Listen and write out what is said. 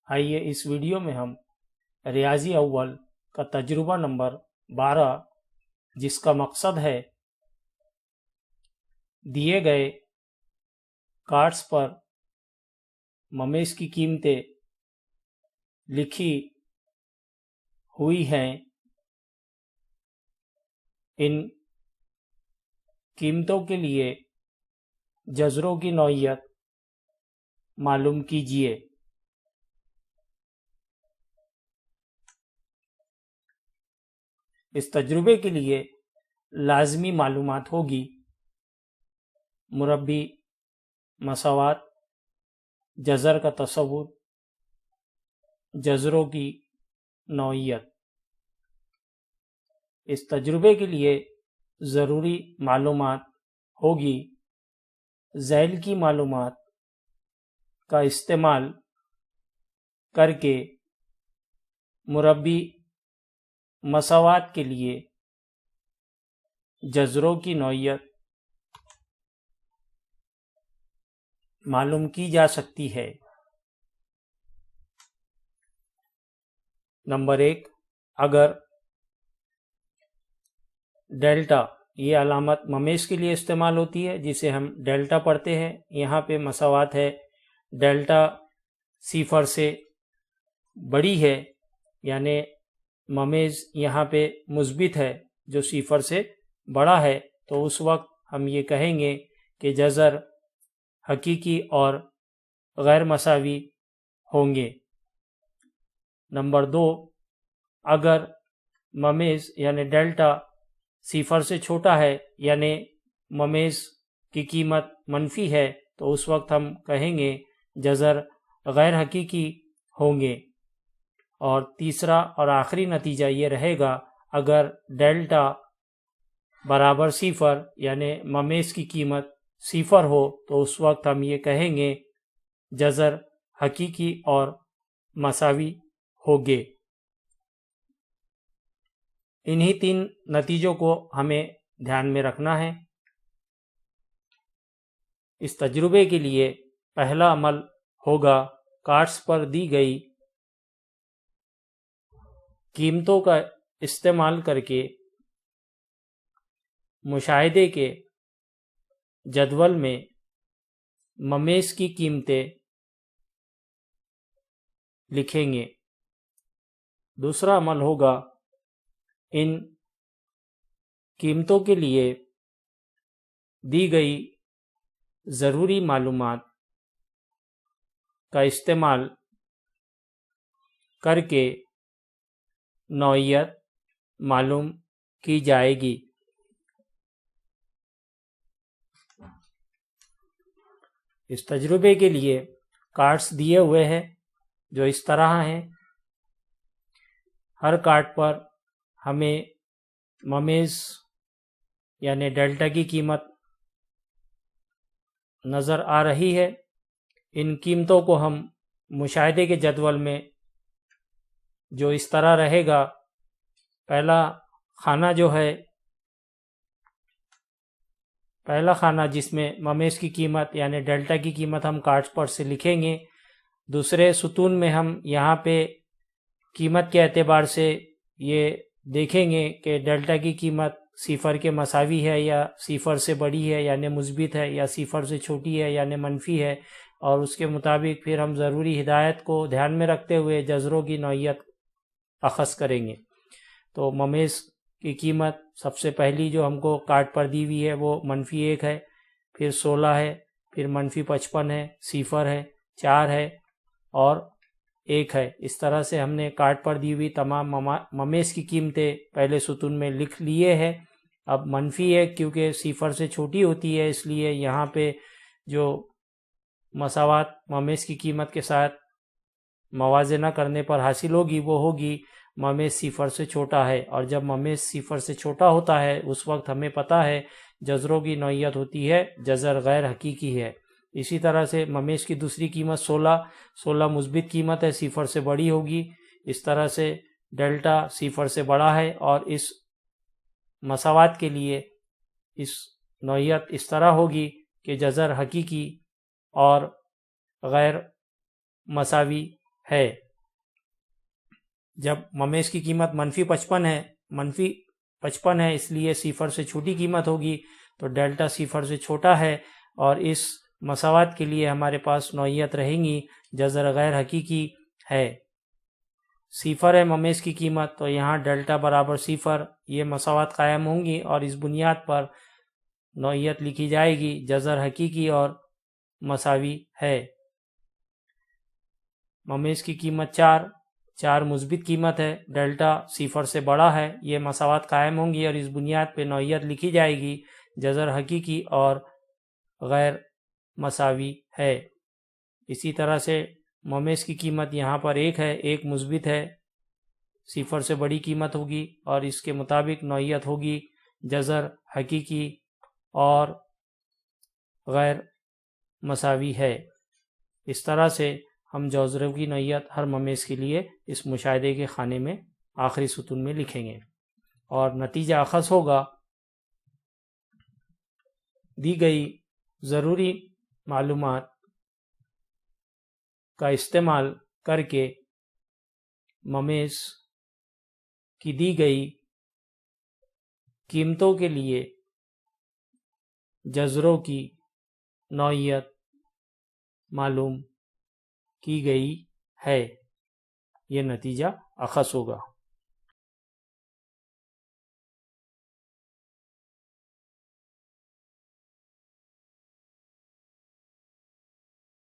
آئیے اس ویڈیو میں ہم ریاضی اول کا تجربہ نمبر 12 جس کا مقصد ہے دیے گئے کارڈز پر ممیز کی قیمتیں لکھی ہوئی ہیں، ان قیمتوں کے لیے جزروں کی نوعیت معلوم کیجیے۔ اس تجربے کے لیے لازمی معلومات ہوگی: مربع، مساوات، جزر کا تصور، جزروں کی نوعیت۔ اس تجربے کے لیے ضروری معلومات ہوگی: ذیل کی معلومات کا استعمال کر کے مربع مساوات کے لیے جزروں کی نوعیت معلوم کی جا سکتی ہے۔ نمبر 1، اگر ڈیلٹا، یہ علامت ممیز کے لیے استعمال ہوتی ہے جسے ہم ڈیلٹا پڑھتے ہیں، یہاں پہ مساوات ہے، ڈیلٹا صفر سے بڑی ہے، یعنی ممیز یہاں پہ مثبت ہے جو صفر سے بڑا ہے، تو اس وقت ہم یہ کہیں گے کہ جزر حقیقی اور غیر مساوی ہوں گے۔ نمبر 2، اگر ممیز یعنی ڈیلٹا صفر سے چھوٹا ہے، یعنی ممیز کی قیمت منفی ہے، تو اس وقت ہم کہیں گے جزر غیر حقیقی ہوں گے۔ اور تیسرا اور آخری نتیجہ یہ رہے گا، اگر ڈیلٹا برابر صفر یعنی ممیز کی قیمت صفر ہو، تو اس وقت ہم یہ کہیں گے جزر حقیقی اور مساوی ہوگے۔ انہی 3 نتیجوں کو ہمیں دھیان میں رکھنا ہے۔ اس تجربے کے لیے پہلا عمل ہوگا کارڈز پر دی گئی قیمتوں کا استعمال کر کے مشاہدے کے جدول میں ممیز کی قیمتیں لکھیں گے۔ دوسرا عمل ہوگا ان قیمتوں کے لیے دی گئی ضروری معلومات کا استعمال کر کے نوعیت معلوم کی جائے گی۔ اس تجربے کے لیے کارڈز دیے ہوئے ہیں جو اس طرح ہیں۔ ہر کارڈ پر ہمیں ممیز یعنی ڈیلٹا کی قیمت نظر آ رہی ہے۔ ان قیمتوں کو ہم مشاہدے کے جدول میں جو اس طرح رہے گا، پہلا خانہ جس میں ممیز کی قیمت یعنی ڈیلٹا کی قیمت ہم کارڈ پر سے لکھیں گے، دوسرے ستون میں ہم یہاں پہ قیمت کے اعتبار سے یہ دیکھیں گے کہ ڈیلٹا کی قیمت صفر کے مساوی ہے یا صفر سے بڑی ہے یعنی مثبت ہے، یا صفر سے چھوٹی ہے یعنی منفی ہے، اور اس کے مطابق پھر ہم ضروری ہدایت کو دھیان میں رکھتے ہوئے جزروں کی نوعیت اخذ کریں گے۔ تو ممیز کی قیمت سب سے پہلی جو ہم کو کارڈ پر دی ہوئی ہے وہ -1 ہے، پھر 16 ہے، پھر -55 ہے، 0 ہے، 4 ہے اور 1 ہے۔ اس طرح سے ہم نے کارڈ پر دی ہوئی تمام ممیز کی قیمتیں پہلے ستون میں لکھ لیے ہیں۔ اب -1 کیونکہ صفر سے چھوٹی ہوتی ہے، اس لیے یہاں پہ جو مساوات ممیز کی قیمت کے ساتھ موازنہ کرنے پر حاصل ہوگی وہ ہوگی ممیز صفر سے چھوٹا ہے، اور جب ممیز صفر سے چھوٹا ہوتا ہے اس وقت ہمیں پتہ ہے جزروں کی نوعیت ہوتی ہے جزر غیر حقیقی ہے۔ اسی طرح سے ممیز کی دوسری قیمت 16 مثبت قیمت ہے، صفر سے بڑی ہوگی۔ اس طرح سے ڈیلٹا صفر سے بڑا ہے، اور اس مساوات کے لیے اس نوعیت اس طرح ہوگی کہ جزر حقیقی اور غیر مساوی ہے۔ جب ممیز کی قیمت -55 ہے اس لیے صفر سے چھوٹی قیمت ہوگی، تو ڈیلٹا صفر سے چھوٹا ہے، اور اس مساوات کے لیے ہمارے پاس نوعیت رہیں گی جذر غیر حقیقی ہے۔ صفر ہے ممیز کی قیمت، تو یہاں ڈیلٹا برابر صفر، یہ مساوات قائم ہوں گی، اور اس بنیاد پر نوعیت لکھی جائے گی جذر حقیقی اور مساوی ہے۔ ممیز کی قیمت 4 مثبت قیمت ہے، ڈیلٹا صفر سے بڑا ہے، یہ مساوات قائم ہوں گی، اور اس بنیاد پہ نوعیت لکھی جائے گی جذر حقیقی اور غیر مساوی ہے۔ اسی طرح سے ممیز کی قیمت یہاں پر 1 ہے، 1 مثبت ہے، صفر سے بڑی قیمت ہوگی، اور اس کے مطابق نوعیت ہوگی جذر حقیقی اور غیر مساوی ہے۔ اس طرح سے ہم جوزروں کی نوعیت ہر ممیز کے لیے اس مشاہدے کے خانے میں آخری ستون میں لکھیں گے، اور نتیجہ اخذ ہوگا دی گئی ضروری معلومات کا استعمال کر کے ممیز کی دی گئی قیمتوں کے لیے جذروں کی نوعیت معلوم کی گئی ہے، یہ نتیجہ اخذ ہوگا۔